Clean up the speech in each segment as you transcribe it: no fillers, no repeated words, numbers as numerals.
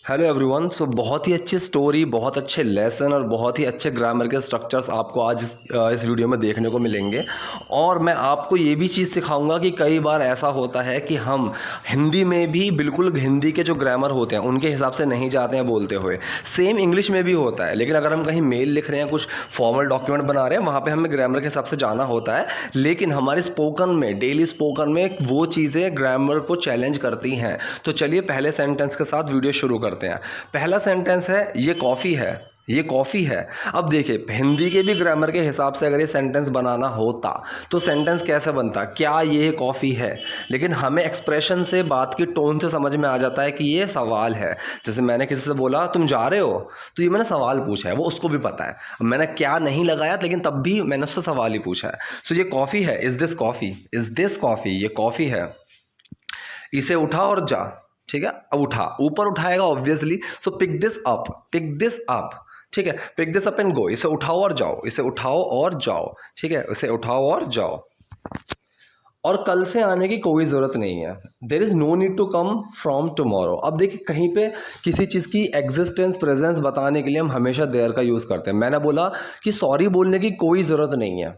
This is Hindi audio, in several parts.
Hello everyone. सो बहुत ही अच्छी स्टोरी, बहुत अच्छे लेसन और बहुत ही अच्छे ग्रामर के स्ट्रक्चर्स आपको आज इस वीडियो में देखने को मिलेंगे। और मैं आपको ये भी चीज़ सिखाऊंगा कि कई बार ऐसा होता है कि हम हिंदी में भी बिल्कुल हिंदी के जो ग्रामर होते हैं उनके हिसाब से नहीं जाते हैं बोलते हुए। सेम इंग्लिश में भी होता है, लेकिन अगर हम कहीं मेल लिख रहे हैं, कुछ फॉर्मल डॉक्यूमेंट बना रहे हैं, वहाँ पर हमें ग्रामर के हिसाब से जाना होता है। लेकिन हमारे स्पोकन में, डेली स्पोकन में वो चीज़ें ग्रामर को चैलेंज करती हैं। तो चलिए पहले सेंटेंस के साथ वीडियो शुरू करते हैं। पहला सेंटेंस है ये कॉफ़ी है, ये कॉफ़ी है। अब देखिए हिंदी के भी ग्रामर के हिसाब से अगर ये सेंटेंस बनाना होता तो सेंटेंस कैसे बनता, क्या ये कॉफ़ी है। लेकिन हमें एक्सप्रेशन से, बात की टोन से समझ में आ जाता है कि ये सवाल है। जैसे मैंने किसी से बोला तुम जा रहे हो, तो ये मैंने सवाल पूछा है, वो उसको भी पता है। अब मैंने क्या नहीं लगाया, लेकिन तब भी मैंने उससे सवाल ही पूछा है। सो ये कॉफ़ी है, is this coffee, is this coffee, ये कॉफ़ी है। इसे उठा और जा, ठीक है। अब उठा, ऊपर उठाएगा obviously, so pick this up, pick this up, ठीक है। Pick this up and go, इसे उठाओ और जाओ, इसे उठाओ और जाओ, ठीक है, इसे उठाओ और जाओ। और कल से आने की कोई ज़रूरत नहीं है, there is no need to come from tomorrow. अब देखिए कहीं पे किसी चीज़ की एग्जिस्टेंस, प्रेजेंस बताने के लिए हम हमेशा देयर का यूज़ करते हैं। मैंने बोला कि सॉरी बोलने की कोई ज़रूरत नहीं है,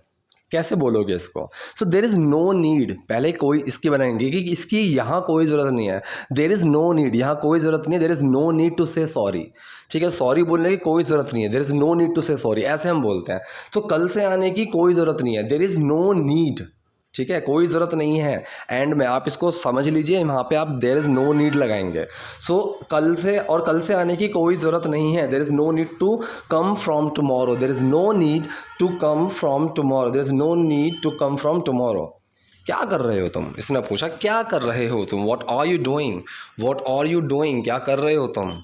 कैसे बोलोगे इसको। सो देर इज़ नो नीड, पहले कोई इसकी बनाएंगे कि इसकी यहाँ कोई ज़रूरत नहीं है। देर इज़ नो नीड, यहाँ कोई ज़रूरत नहीं है। There is no need to say sorry, ठीक है। सॉरी बोलने की कोई ज़रूरत नहीं है, there is no need to say sorry, ऐसे हम बोलते हैं। तो कल से आने की कोई ज़रूरत नहीं है, देर इज़ नो नीड, ठीक है, कोई ज़रूरत नहीं है। एंड में आप इसको समझ लीजिए, वहाँ पे आप देर इज़ नो नीड लगाएंगे। सो कल से, और कल से आने की कोई ज़रूरत नहीं है, there is no need to come from tomorrow, there is no need to come from tomorrow, there is no need to come from tomorrow. क्या कर रहे हो तुम, इसने पूछा क्या कर रहे हो तुम, what are you doing, what are you doing, क्या कर रहे हो तुम।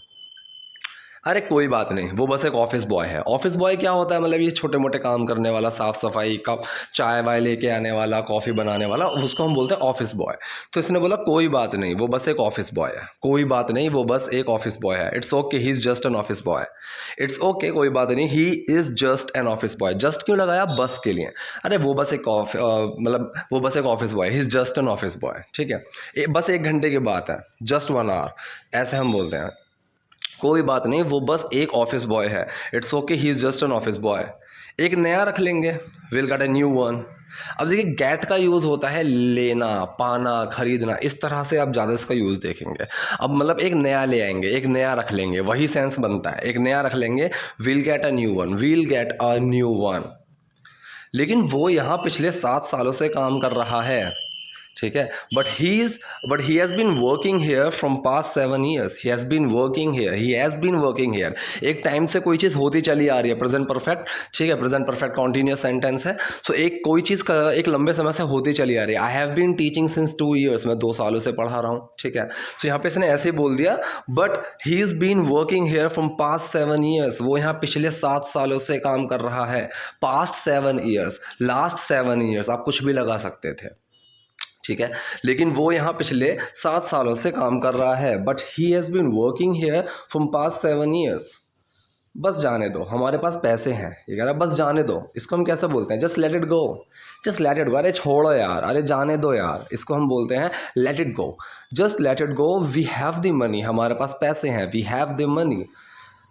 अरे कोई बात नहीं, वो बस एक ऑफिस बॉय है। ऑफिस बॉय क्या होता है, मतलब ये छोटे मोटे काम करने वाला, साफ़ सफाई, कप चाय वाय लेके आने वाला, कॉफ़ी बनाने वाला, उसको हम बोलते हैं ऑफिस बॉय। तो इसने बोला कोई बात नहीं, वो बस एक ऑफिस बॉय है, कोई बात नहीं, वो बस एक ऑफिस बॉय है। It's okay, he is just an office boy. It's okay, कोई बात नहीं, he is just an office boy. Just क्यों लगाया, बस के लिए। अरे वो बस एक मतलब वो बस एक office boy, he is just an office boy, ठीक है। बस 1 घंटे की बात है, जस्ट 1 आवर, ऐसे हम बोलते हैं। कोई बात नहीं, वो बस एक ऑफिस बॉय है। It's okay, he is just an office boy. एक नया रख लेंगे, will get a new one. अब देखिए गेट का यूज़ होता है लेना, पाना, खरीदना, इस तरह से आप ज़्यादा इसका यूज़ देखेंगे। अब मतलब एक नया ले आएंगे, एक नया रख लेंगे, वही सेंस बनता है। एक नया रख लेंगे, will get a new one, will get a new one. लेकिन वो यहाँ पिछले 7 सालों से काम कर रहा है, ठीक है। But he has been working here from past 7 years, he has been working here, he has been working here. एक टाइम से कोई चीज़ होती चली आ रही है, प्रेजेंट परफेक्ट, ठीक है, प्रेजेंट परफेक्ट कॉन्टीन्यूस सेंटेंस है। सो एक कोई चीज़ एक लंबे समय से होती चली आ रही है। I have been teaching since 2 years, मैं 2 सालों से पढ़ा रहा हूँ, ठीक है। सो यहाँ पे इसने ऐसे बोल दिया, but he is been working here from past 7 years, वो यहाँ पिछले 7 सालों से काम कर रहा है। पास्ट 7 years, लास्ट 7 years, आप कुछ भी लगा सकते थे, ठीक है। लेकिन वो यहाँ पिछले 7 सालों से काम कर रहा है। But he has been working here from past 7 years। बस जाने दो, हमारे पास पैसे हैं, ये कह रहा है बस जाने दो। इसको हम कैसे बोलते हैं, just let it go, just let it गो। अरे छोड़ो यार, अरे जाने दो यार, इसको हम बोलते हैं let it go, just let it go. We have the money, हमारे पास पैसे हैं, वी हैव द मनी।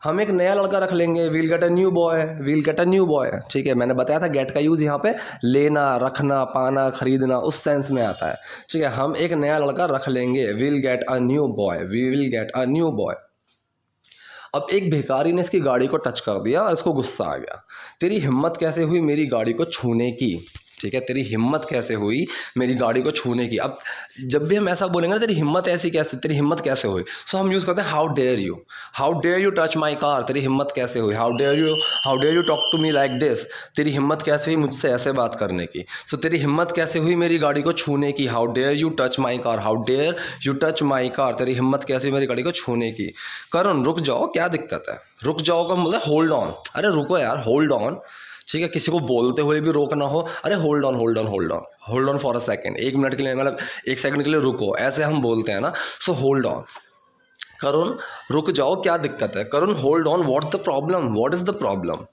हम एक नया लड़का रख लेंगे, we'll get a new boy, we'll get a new boy, ठीक है। मैंने बताया था गेट का यूज़ यहाँ पे लेना, रखना, पाना, खरीदना, उस सेंस में आता है, ठीक है। हम एक नया लड़का रख लेंगे, we'll get a new boy, we will get a new boy. अब एक भिखारी ने इसकी गाड़ी को टच कर दिया और इसको गुस्सा आ गया। तेरी हिम्मत कैसे हुई मेरी गाड़ी को छूने की, ठीक है, तेरी हिम्मत कैसे हुई मेरी गाड़ी को छूने की। अब जब भी हम ऐसा बोलेंगे ना, तेरी हिम्मत ऐसी कैसे, तेरी हिम्मत कैसे हुई, सो हम यूज़ करते हैं how dare you, how dare you touch my car, तेरी हिम्मत कैसे हुई, how dare you talk to me like this, तेरी हिम्मत कैसे हुई मुझसे ऐसे बात करने की। सो तेरी हिम्मत कैसे हुई मेरी गाड़ी को छूने की, how dare you touch my car, how dare you touch my car, तेरी हिम्मत कैसे हुई मेरी गाड़ी को छूने की। करण रुक जाओ, क्या दिक्कत है, रुक जाओ का मतलब होल्ड ऑन, अरे रुको यार, होल्ड ऑन, ठीक है। किसी को बोलते हुए भी रोकना हो, अरे hold on, hold on, hold on, hold on for a second, 1 minute के लिए, मतलब 1 सेकंड के लिए रुको, ऐसे हम बोलते हैं ना। सो होल्ड ऑन, करुण रुक जाओ, क्या दिक्कत है, Karun hold on, what's the problem, what is the problem.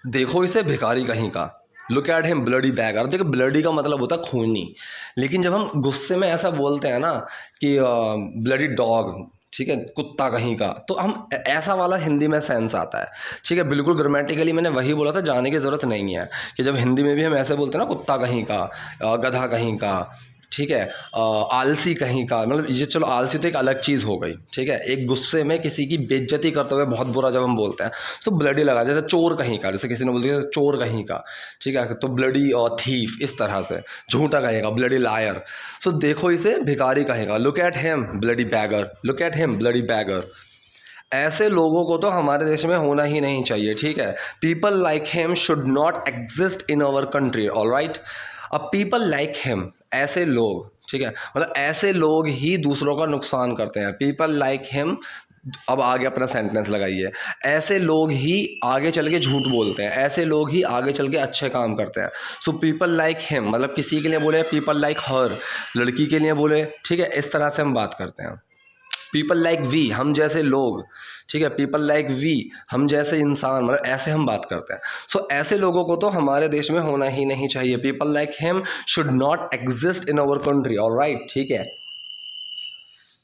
देखो इसे भिखारी कहीं का, look at him bloody bag. और देखो ब्लडी का मतलब होता है खूनी, लेकिन जब हम गुस्से में ऐसा बोलते हैं ना कि ब्लडी डॉग, ठीक है, कुत्ता कहीं का, तो हम ऐसा वाला हिंदी में सेंस आता है। ठीक है, बिल्कुल ग्रामेटिकली मैंने वही बोला था, जाने की ज़रूरत नहीं है कि जब हिंदी में भी हम ऐसे बोलते हैं ना, कुत्ता कहीं का, गधा कहीं का, ठीक है, आलसी कहीं का, मतलब ये चलो आलसी तो एक अलग चीज़ हो गई। ठीक है, एक गुस्से में किसी की बेइज्जती करते हुए बहुत बुरा जब हम बोलते हैं तो ब्लडी लगा, जैसे चोर कहीं का, जैसे किसी ने बोल दिया चोर कहीं का, ठीक है, तो ब्लडी और थीफ, इस तरह से। झूठा कहेगा ब्लडी लायर। सो देखो इसे भिखारी कहेगा, look at him bloody beggar, look at him bloody beggar. ऐसे लोगों को तो हमारे देश में होना ही नहीं चाहिए। ठीक है, people like him should not exist in our country, alright. अब पीपल लाइक हिम, ऐसे लोग, ठीक है, मतलब ऐसे लोग ही दूसरों का नुकसान करते हैं। पीपल लाइक हिम, अब आगे अपना सेंटेंस लगाइए, ऐसे लोग ही आगे चल के झूठ बोलते हैं, ऐसे लोग ही आगे चल के अच्छे काम करते हैं। सो पीपल लाइक हिम, मतलब किसी के लिए बोले पीपल लाइक हर, लड़की के लिए बोले, ठीक है, इस तरह से हम बात करते हैं। पीपल लाइक वी, हम जैसे लोग, ठीक है, पीपल लाइक वी, हम जैसे इंसान, मतलब ऐसे हम बात करते हैं। सो ऐसे लोगों को तो हमारे देश में होना ही नहीं चाहिए। People like him should not exist in our country, alright, ठीक है।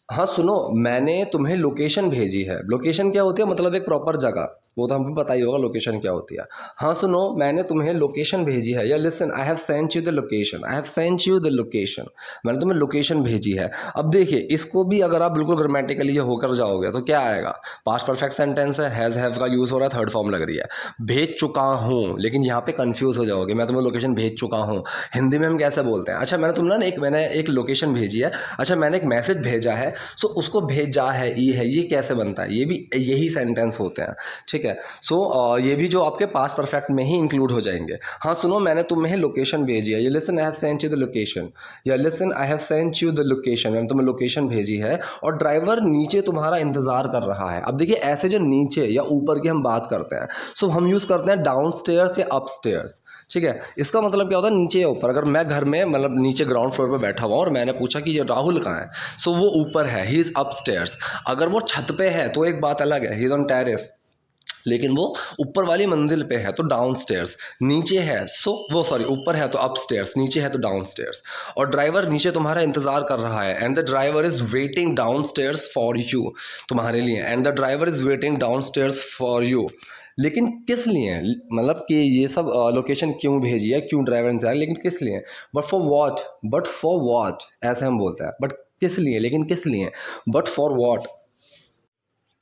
हाँ सुनो, मैंने तुम्हें लोकेशन भेजी है। लोकेशन क्या होती है, मतलब एक प्रॉपर जगह, वो तो हमको पता ही होगा लोकेशन क्या होती है। हाँ सुनो, मैंने तुम्हें लोकेशन भेजी है, या listen I have sent you the location, I have sent you the location, मैंने तुम्हें लोकेशन भेजी है। अब देखिए, इसको भी अगर आप बिल्कुल ग्रामेटिकली ये होकर जाओगे तो क्या आएगा, पास्ट परफेक्ट सेंटेंस है, हैज़ हैव का यूज़ हो रहा है, थर्ड फॉर्म लग रही है, भेज चुका हूँ। लेकिन यहाँ पे कंफ्यूज हो जाओगे, मैं तुम्हें लोकेशन भेज चुका हूँ, हिंदी में हम कैसे बोलते हैं। अच्छा मैंने एक लोकेशन भेजी है, अच्छा मैंने एक मैसेज भेजा है, सो उसको भेजा है, ये कैसे बनता है, ये भी यही सेंटेंस होते हैं। ठीक है, सो ये भी जो आपके पास्ट परफेक्ट में ही इंक्लूड हो जाएंगे। हाँ सुनो, मैंने तुम्हें लोकेशन भेजी है, ये listen I have sent you the location, या listen I have sent you the location, मैंने तुम्हें लोकेशन भेजी है और ड्राइवर नीचे तुम्हारा इंतजार कर रहा है। अब देखिए, ऐसे जो नीचे या ऊपर की हम बात करते हैं, सो हम यूज़ करते हैं डाउन स्टेयर्स या अप स्टेयर्स। ठीक है, इसका मतलब क्या होता है, नीचे या ऊपर। अगर मैं घर में, मतलब नीचे ग्राउंड फ्लोर पे बैठा हुआ और मैंने पूछा कि ये राहुल कहाँ है, सो वो ऊपर है, ही इज़ अप स्टेयर्स। अगर वो छत पे है तो एक बात अलग है, ही इज़ ऑन टेरेस, लेकिन वो ऊपर वाली मंजिल पे है तो डाउन स्टेयर्स। नीचे है सो वो सॉरी ऊपर है तो अप स्टेयर्स, नीचे है तो डाउन स्टेयर्स। और ड्राइवर नीचे तुम्हारा इंतजार कर रहा है, and the driver is waiting down stairs for you, तुम्हारे लिए, and the driver is waiting down stairs for you. लेकिन किस लिए, मतलब कि ये सब लोकेशन क्यों भेजी है, क्यों ड्राइवर इंतजार, लेकिन किस लिए, बट फॉर वॉट ऐसे हम बोलते हैं, बट किस लिए, लेकिन किस लिए, बट फॉर वॉट।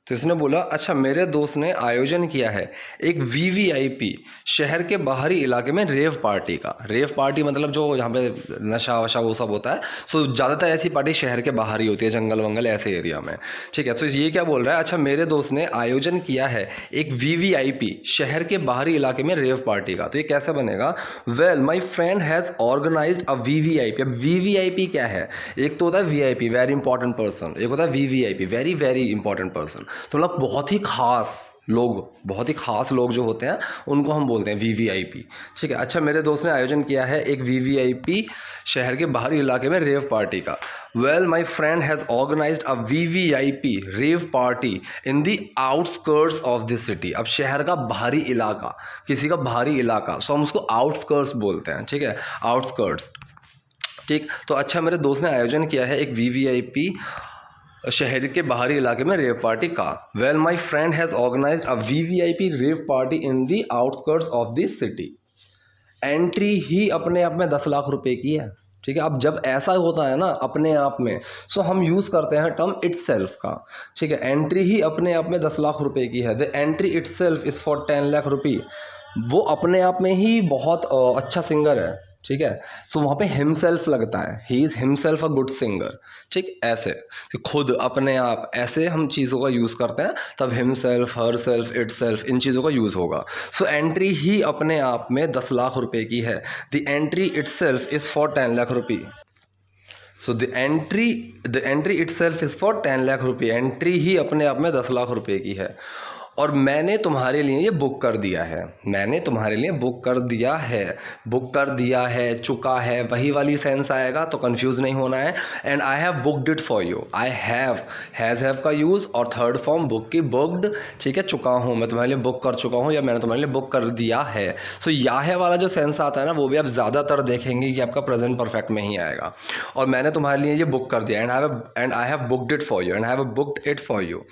तो इसने बोला, अच्छा मेरे दोस्त ने आयोजन किया है एक वीवीआईपी शहर के बाहरी इलाके में रेव पार्टी का। रेव पार्टी मतलब जो यहाँ पे नशा वशा वो सब होता है। सो ज़्यादातर ऐसी पार्टी शहर के बाहर ही होती है, जंगल वंगल ऐसे एरिया में। ठीक है, तो ये क्या बोल रहा है, अच्छा मेरे दोस्त ने आयोजन किया है एक वीवीआईपी शहर के बाहरी इलाके में रेव पार्टी का। तो ये कैसे बनेगा, well my friend has organise a VVIP. अब वीवीआईपी क्या है, एक तो होता है वीआईपी वेरी इंपॉर्टेंट पर्सन, एक होता है VVIP very very important person. तो मतलब बहुत ही खास लोग, बहुत ही खास लोग जो होते हैं उनको हम बोलते हैं वीवीआईपी। ठीक है, अच्छा मेरे दोस्त ने आयोजन किया है एक वीवीआईपी शहर के बाहरी इलाके में रेव पार्टी का। Well my friend has organized a VVIP rave party in the outskirts of this city. अब शहर का बाहरी इलाका, किसी का बाहरी इलाका, सो हम उसको आउटस्कर्ट्स बोलते हैं। ठीक है, आउटस्कर्ट्स। ठीक, तो अच्छा मेरे दोस्त ने आयोजन किया है एक वीवीआईपी शहर के बाहरी इलाके में रेव पार्टी का। Well my friend has organise a VVIP rave party in the outskirts of this city. Entry ही अपने आप में 10 लाख रुपए की है। ठीक है, अब जब ऐसा होता है ना अपने आप में, सो हम यूज़ करते हैं टर्म इटसेल्फ का। ठीक है, एंट्री ही अपने आप में 10 लाख रुपए की है, the entry itself is for 10 lakh rupee. वो अपने आप में ही बहुत अच्छा सिंगर है। ठीक है, सो वहाँ पे हिमसेल्फ लगता है, he is himself a good singer. ठीक, ऐसे कि खुद, अपने आप, ऐसे हम चीज़ों का यूज़ करते हैं, तब himself, herself, itself, इन चीज़ों का यूज़ होगा। सो एंट्री ही अपने आप में 10 लाख रुपए की है, the entry it self is for 10 lakh rupee. So the entry it self is for 10 lakh रुपये, एंट्री ही अपने आप में 10 लाख रुपए की है। और मैंने तुम्हारे लिए ये बुक कर दिया है, मैंने तुम्हारे लिए बुक कर दिया है, बुक कर दिया है, चुका है, वही वाली सेंस आएगा, तो कंफ्यूज नहीं होना है। And I have booked it for you, I have, have का यूज़, और थर्ड फॉर्म बुक की, बुकड, ठीक है, चुका हूँ, मैं तुम्हारे लिए बुक कर चुका हूँ, या मैंने तुम्हारे लिए बुक कर दिया है। सो या है वाला जो सेंस आता है ना, वो भी आप ज़्यादातर देखेंगे कि आपका प्रेजेंट परफेक्ट में ही आएगा। और मैंने तुम्हारे लिए ये बुक कर दिया, and I have booked it for you, and I have booked it for you.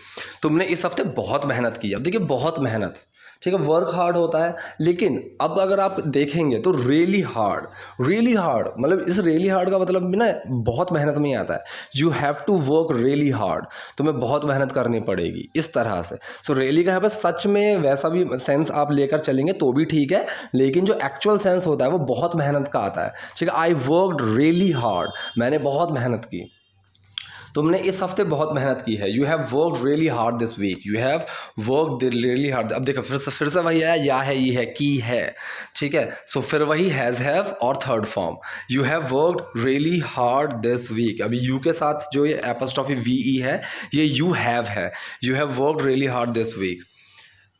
तुमने इस हफ्ते बहुत मेहनत की। अब देखिए बहुत मेहनत, ठीक है, वर्क हार्ड होता है, लेकिन अब अगर आप देखेंगे तो रियली हार्ड, रियली हार्ड, मतलब इस रियली हार्ड का मतलब भी ना बहुत मेहनत में ही आता है। You have to work really hard, तुम्हें बहुत मेहनत करनी पड़ेगी, इस तरह से। सो रियली का यहाँ पे सच में वैसा भी सेंस आप लेकर चलेंगे तो भी ठीक है, लेकिन जो एक्चुअल सेंस होता है वो बहुत मेहनत का आता है, ठीक है। आई वर्कड रियली हार्ड, मैंने बहुत मेहनत की। तुमने इस हफ्ते बहुत मेहनत की है। You have work really hard this week, you have work really hard. अब देखो फिर से वही है, या है, ये है, की है, ठीक है। सो फिर वही हैज़, हैव और third form, you have worked really hard this week. अभी यू के साथ जो ये एपोस्ट्रोफी वी ई है, ये यू हैव है, you have worked really hard this week.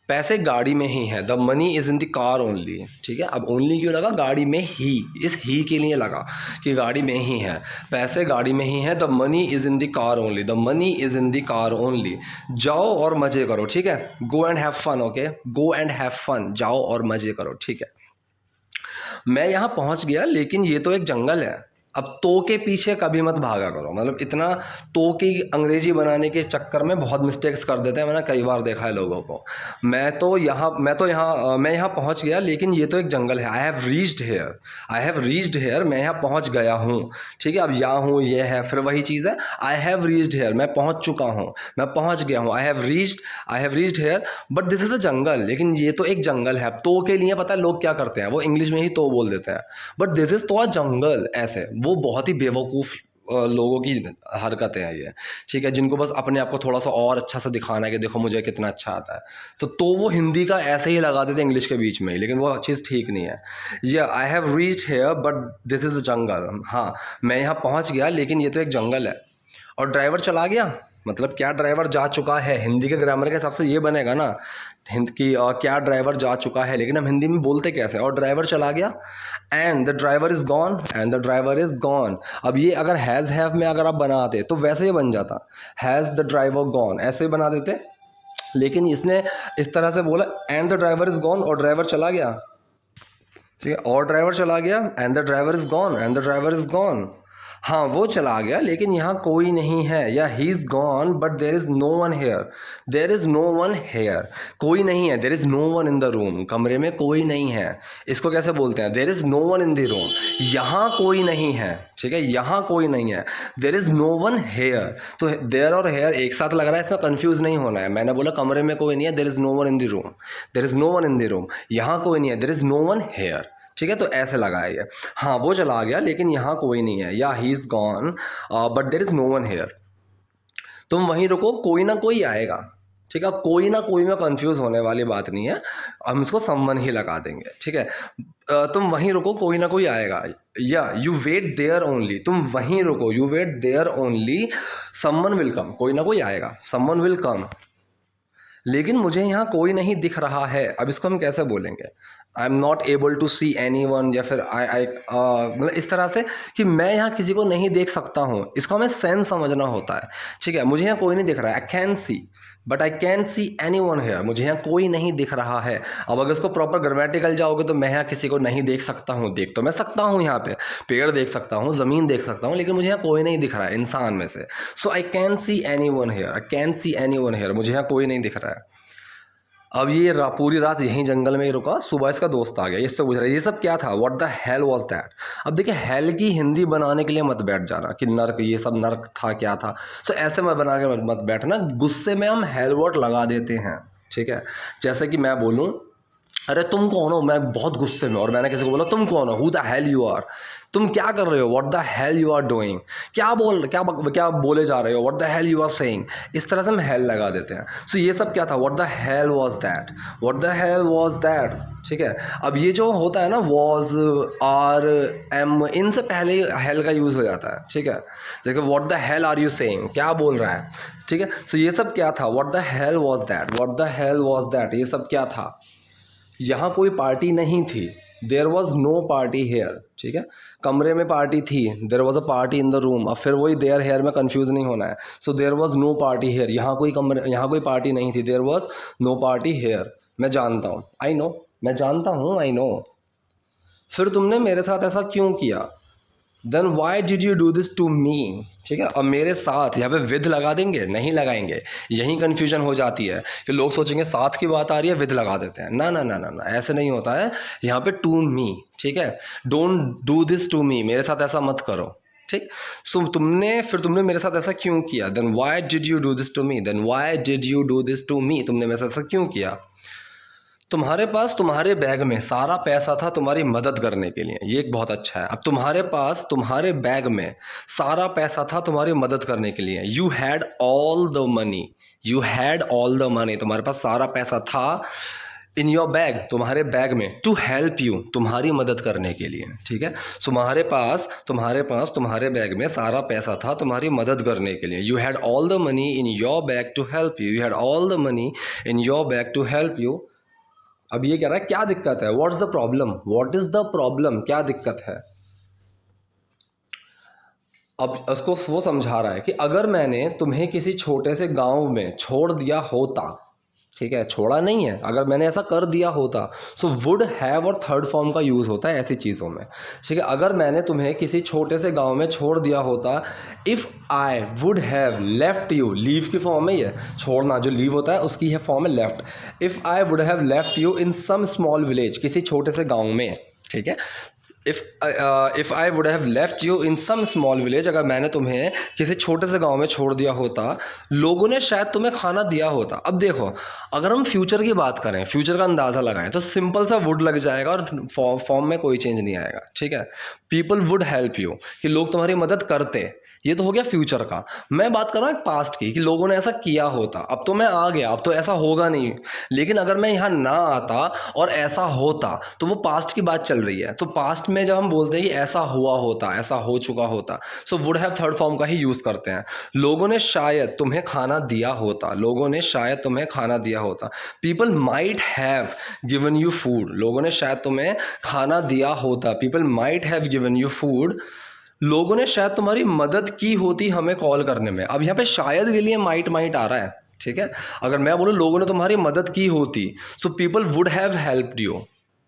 पैसे गाड़ी में ही हैं, the money is in the car only, ठीक है। अब ओनली क्यों लगा, गाड़ी में ही, इस ही के लिए लगा कि गाड़ी में ही है, पैसे गाड़ी में ही हैं, the money is in the car only, the money is in the car only. जाओ और मज़े करो, ठीक है, go and have fun, okay, go and have fun, जाओ और मज़े करो, ठीक है। मैं यहाँ पहुँच गया, लेकिन ये तो एक जंगल है। अब तो के पीछे कभी मत भागा करो, मतलब इतना तो की अंग्रेजी बनाने के चक्कर में बहुत मिस्टेक्स कर देते हैं, मैंने कई बार देखा है लोगों को। मैं यहाँ पहुँच गया, लेकिन ये तो एक जंगल है। I have reached here, I have reached here, मैं यहाँ पहुँच गया हूँ, ठीक है। अब यहाँ हूँ, ये है, फिर वही चीज़ है, आई हैव रीच्ड हेयर, मैं पहुँच चुका हूँ, मैं पहुँच गया हूँ। I have reached here, but this is a jungle, लेकिन ये तो एक जंगल है। अब तो के लिए पता है लोग क्या करते हैं, वो इंग्लिश में ही तो बोल देते हैं, बट दिस इज़ तो अ जंगल, ऐसे। वो बहुत ही बेवकूफ़ लोगों की हरकतें हैं ये, ठीक है, जिनको बस अपने आप को थोड़ा सा और अच्छा सा दिखाना है कि देखो मुझे कितना अच्छा आता है। तो वो हिंदी का ऐसे ही लगा देते इंग्लिश के बीच में ही, लेकिन वो चीज़ ठीक नहीं है। ये I have reached here but this is a jungle, हाँ मैं यहाँ पहुँच गया, लेकिन ये तो एक जंगल है। और ड्राइवर चला गया, मतलब क्या ड्राइवर जा चुका है, हिंदी के ग्रामर के हिसाब से ये बनेगा ना, हिंद की क्या ड्राइवर जा चुका है, लेकिन हम हिंदी में बोलते कैसे, और ड्राइवर चला गया, and the driver is gone, and the driver is gone. अब ये अगर हैज़ हैव में अगर आप बनाते तो वैसे ही बन जाता, हैज़ द ड्राइवर गॉन, ऐसे बना देते, लेकिन इसने इस तरह से बोला and the driver is gone, और ड्राइवर चला गया, ठीक है, और ड्राइवर चला गया, and the driver is gone, and the driver is gone. हाँ वो चला गया, लेकिन यहाँ कोई नहीं है, या he is gone but there is no one here, there is no one here, कोई नहीं है, there is no one in the room, कमरे में कोई नहीं है। इसको कैसे बोलते हैं, there is no one in the room, यहाँ कोई नहीं है, ठीक है, यहाँ कोई नहीं है, there is no one here. तो देर और हेयर एक साथ लग रहा है, इसमें कंफ्यूज नहीं होना है। मैंने बोला कमरे में कोई नहीं है, there is no one in the room, there is no one in the room, यहाँ कोई नहीं है, there is no one here, ठीक है, तो ऐसे लगाइए। हाँ वो चला गया, लेकिन यहाँ कोई नहीं है, या he is gone but there is no one here. तुम वहीं रुको, कोई ना कोई आएगा, ठीक है, कोई ना कोई में कंफ्यूज होने वाली बात नहीं है, हम इसको समवन ही लगा देंगे, ठीक है। तुम वहीं रुको, कोई ना कोई आएगा, या यू वेट देयर ओनली, तुम वहीं रुको, you wait there only, someone will come, कोई ना कोई आएगा, समवन विल कम। लेकिन मुझे यहाँ कोई नहीं दिख रहा है, अब इसको हम कैसे बोलेंगे, I am not able to see anyone, या फिर आई मतलब इस तरह से कि मैं यहाँ किसी को नहीं देख सकता हूँ, इसको हमें सेंस समझना होता है, ठीक है। मुझे यहाँ कोई नहीं दिख रहा है, I can see but I can see anyone here, मुझे यहाँ कोई नहीं दिख रहा है। अब अगर इसको प्रॉपर ग्रामेटिकल जाओगे तो मैं यहाँ किसी को नहीं देख सकता हूँ, देख तो मैं सकता हूँ, यहाँ पे पेड़ देख सकता हूँ, ज़मीन देख सकता हूँ, लेकिन मुझे यहाँ कोई नहीं दिख रहा है इंसान में से। So I can see anyone here, I can see anyone here, मुझे यहाँ कोई नहीं दिख रहा है। अब ये पूरी रात यहीं जंगल में ही रुका, सुबह इसका दोस्त आ गया, इससे पूछ रहा है ये सब क्या था, what the hell was that. अब देखिए हेल की हिंदी बनाने के लिए मत बैठ जाना कि नर्क, ये सब नर्क था, क्या था। सो ऐसे मत बना के मत बैठना, गुस्से में हम हेल वर्ड लगा देते हैं, ठीक है। जैसे कि मैं बोलूँ अरे तुम कौन हो, मैं बहुत गुस्से में, और मैंने किसी को बोला तुम कौन हो, who the hell you are, तुम क्या कर रहे हो, what the hell you are doing, क्या बोले जा रहे हो, what the hell you are saying, इस तरह से हम हेल लगा देते हैं। सो ये सब क्या था, what the hell was that, what the hell was that. ठीक है, अब ये जो होता है ना वॉज, आर, एम, इनसे पहले हेल का यूज़ हो जाता है। ठीक है, देखो what the hell are you saying, क्या बोल रहा है। ठीक है, सो ये सब क्या था, what the hell was that, what the hell was that, ये सब क्या था। यहाँ कोई पार्टी नहीं थी, there was no party here. ठीक है, कमरे में पार्टी थी, there was a party in the room. अब फिर वही देयर हेयर में कंफ्यूज नहीं होना है। So there was no party here, यहाँ कोई पार्टी नहीं थी, there was no party here. मैं जानता हूँ, आई नो, मैं जानता हूँ, आई नो। फिर तुमने मेरे साथ ऐसा क्यों किया, then why did you do this to me. ठीक है, अब मेरे साथ यहाँ पे विद लगा देंगे, नहीं लगाएंगे, यही कन्फ्यूजन हो जाती है कि लोग सोचेंगे साथ की बात आ रही है, विद लगा देते हैं। ना ना ना ना ना, ऐसे नहीं होता है, यहाँ पे टू मी। ठीक है, don't do this to me, मेरे साथ ऐसा मत करो। ठीक, सो तुमने मेरे साथ ऐसा क्यों किया, then why did you do this to me, then why did you do this to me, तुमने मेरे साथ ऐसा क्यों किया। तुम्हारे पास तुम्हारे बैग में सारा पैसा था तुम्हारी मदद करने के लिए, ये एक बहुत अच्छा है। अब तुम्हारे पास तुम्हारे बैग में सारा पैसा था तुम्हारी मदद करने के लिए, you had all the money, you had all the money, तुम्हारे पास सारा पैसा था इन योर बैग, तुम्हारे बैग में, टू हेल्प यू, तुम्हारी मदद करने के लिए। ठीक है, सो तुम्हारे पास तुम्हारे बैग में सारा पैसा था तुम्हारी मदद करने के लिए, you had all the money in your bag to help you, you had all the money in your bag to help you. अब ये कह रहा है क्या दिक्कत है, what is the problem, what is the problem, क्या दिक्कत है। अब उसको वो समझा रहा है कि अगर मैंने तुम्हें किसी छोटे से गांव में छोड़ दिया होता, ठीक है, छोड़ा नहीं है, अगर मैंने ऐसा कर दिया होता, सो वुड हैव और थर्ड फॉर्म का यूज़ होता है ऐसी चीज़ों में। ठीक है, अगर मैंने तुम्हें किसी छोटे से गांव में छोड़ दिया होता, if I would have left you, leave की फॉर्म में, ये छोड़ना जो लीव होता है उसकी है फॉर्म है left. If I would have left you in some small village, किसी छोटे से गाँव में। ठीक है, if I would have left you in some small village, अगर मैंने तुम्हें किसी छोटे से गांव में छोड़ दिया होता, लोगों ने शायद तुम्हें खाना दिया होता। अब देखो, अगर हम फ्यूचर की बात करें, फ्यूचर का अंदाज़ा लगाएं, तो सिंपल सा वुड लग जाएगा और फॉर्म में कोई चेंज नहीं आएगा। ठीक है, पीपल वुड हेल्प यू, कि लोग तुम्हारी मदद करते, ये तो हो गया फ्यूचर का। मैं बात कर रहा हूँ पास्ट की, कि लोगों ने ऐसा किया होता। अब तो मैं आ गया, अब तो ऐसा होगा नहीं, लेकिन अगर मैं यहाँ ना आता और ऐसा होता, तो वो पास्ट की बात चल रही है। तो पास्ट में जब हम बोलते हैं कि ऐसा हुआ होता, ऐसा हो चुका होता, so would have third form का ही यूज़ करते हैं। लोगों ने शायद तुम्हें खाना दिया होता, लोगों ने शायद तुम्हें खाना दिया होता। People might have given you food, लोगों ने शायद तुम्हें खाना दिया होता, people might have given you food. लोगों ने शायद तुम्हारी मदद की होती हमें कॉल करने में। अब यहाँ पे शायद के लिए माइट माइट आ रहा है। ठीक है, अगर मैं बोलूँ लोगों ने तुम्हारी मदद की होती, so people would have helped you.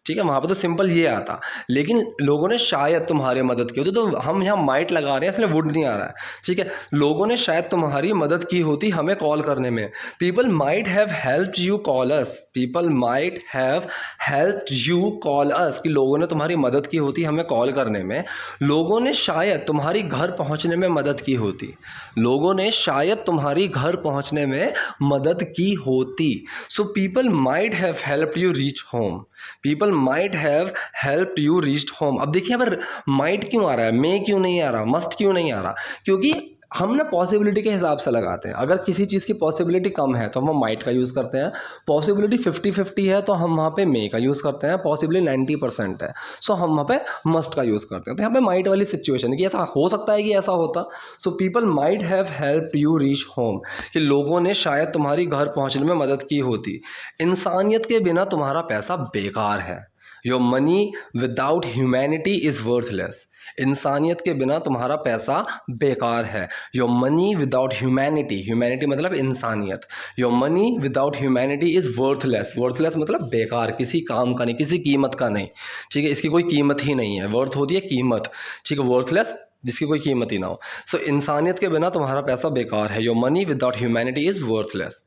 ठीक है, वहाँ पे तो सिंपल ये आता, लेकिन लोगों ने शायद तुम्हारी मदद की होती, तो हम यहाँ माइट लगा रहे हैं, इसलिए वुड नहीं आ रहा है। ठीक है, लोगों ने शायद तुम्हारी मदद की होती हमें कॉल करने में। People might have helped you call us, people might have helped you call अस, कि लोगों ने तुम्हारी मदद की होती हमें कॉल करने में। लोगों ने शायद तुम्हारी घर पहुँचने में मदद की होती, लोगों ने शायद तुम्हारी घर पहुँचने में मदद की होती। So people might have helped you reach home, people might have helped you reached home. अब देखिए, अब माइट क्यों आ रहा है, मे क्यों नहीं आ रहा, मस्ट क्यों नहीं आ रहा, क्योंकि हम ना पॉसिबिलिटी के हिसाब से लगाते हैं। अगर किसी चीज़ की पॉसिबिलिटी कम है तो हम माइट का यूज़ करते हैं, पॉसिबिलिटी 50-50 है तो हम वहाँ पे मे का यूज़ करते हैं, पॉसिबिलिटी 90% है सो हम वहाँ पे मस्ट का यूज़ करते हैं। तो यहाँ पे माइट वाली सिचुएशन है कि ऐसा हो सकता है कि ऐसा होता। So people might have help you reach home, कि लोगों ने शायद तुम्हारी घर पहुँचने में मदद की होती। इंसानियत के बिना तुम्हारा पैसा बेकार है, your money without humanity is worthless, इंसानियत के बिना तुम्हारा पैसा बेकार है। Your money without humanity, humanity मतलब इंसानियत, your money without humanity is worthless, worthless मतलब बेकार, किसी काम का नहीं, किसी कीमत का नहीं। ठीक है, इसकी कोई कीमत ही नहीं है, वर्थ होती है कीमत। ठीक है, वर्थलेस जिसकी कोई कीमत ही ना हो। सो इंसानियत के बिना तुम्हारा पैसा बेकार है, your money without humanity is worthless.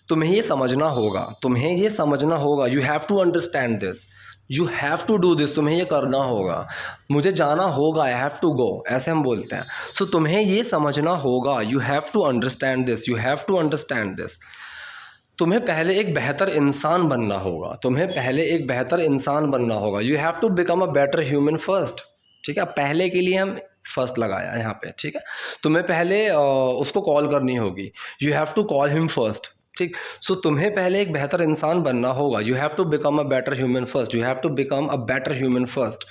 तुम्हें ये समझना होगा, तुम्हें ये समझना होगा, you have to understand this, you have to do this, तुम्हें ये करना होगा, मुझे जाना होगा, आई हैव टू गो, ऐसे हम बोलते हैं। सो तुम्हें ये समझना होगा, you have to understand this, you have to understand this. तुम्हें पहले एक बेहतर इंसान बनना होगा, तुम्हें पहले एक बेहतर इंसान बनना होगा। You have to become a better human first. ठीक है, पहले के लिए हम फर्स्ट लगाया यहाँ पे। ठीक है, तुम्हें पहले उसको कॉल करनी होगी। You have to call him first. ठीक, सो तुम्हें पहले एक बेहतर इंसान बनना होगा। You have to become a better human first. You have to become a better human first.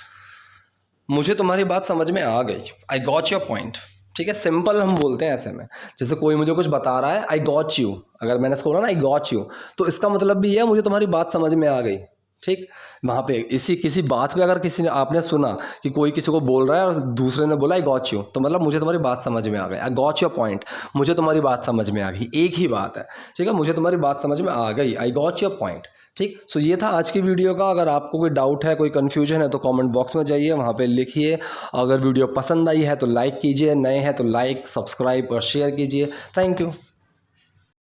मुझे तुम्हारी बात समझ में आ गई। I got your point. ठीक है, सिंपल हम बोलते हैं ऐसे में, जैसे कोई मुझे कुछ बता रहा है, आई गॉट यू। अगर मैंने इसको बोला ना आई गॉट यू, तो इसका मतलब भी ये है मुझे तुम्हारी बात समझ में आ गई। ठीक, वहाँ पे इसी किसी बात पे अगर किसी ने आपने सुना कि कोई किसी को बोल रहा है और दूसरे ने बोला आई गॉट यू, तो मतलब मुझे तुम्हारी बात समझ में आ गई। आई गॉट योर पॉइंट, मुझे तुम्हारी बात समझ में आ गई। एक ही बात है। ठीक है, मुझे तुम्हारी बात समझ में आ गई। I got your point. ठीक, सो ये था आज की वीडियो का। अगर आपको कोई डाउट है, कोई कन्फ्यूजन है, तो कमेंट बॉक्स में जाइए, वहाँ पे लिखिए। अगर वीडियो पसंद आई है तो लाइक कीजिए, नए हैं तो लाइक, सब्सक्राइब और शेयर कीजिए। Thank you.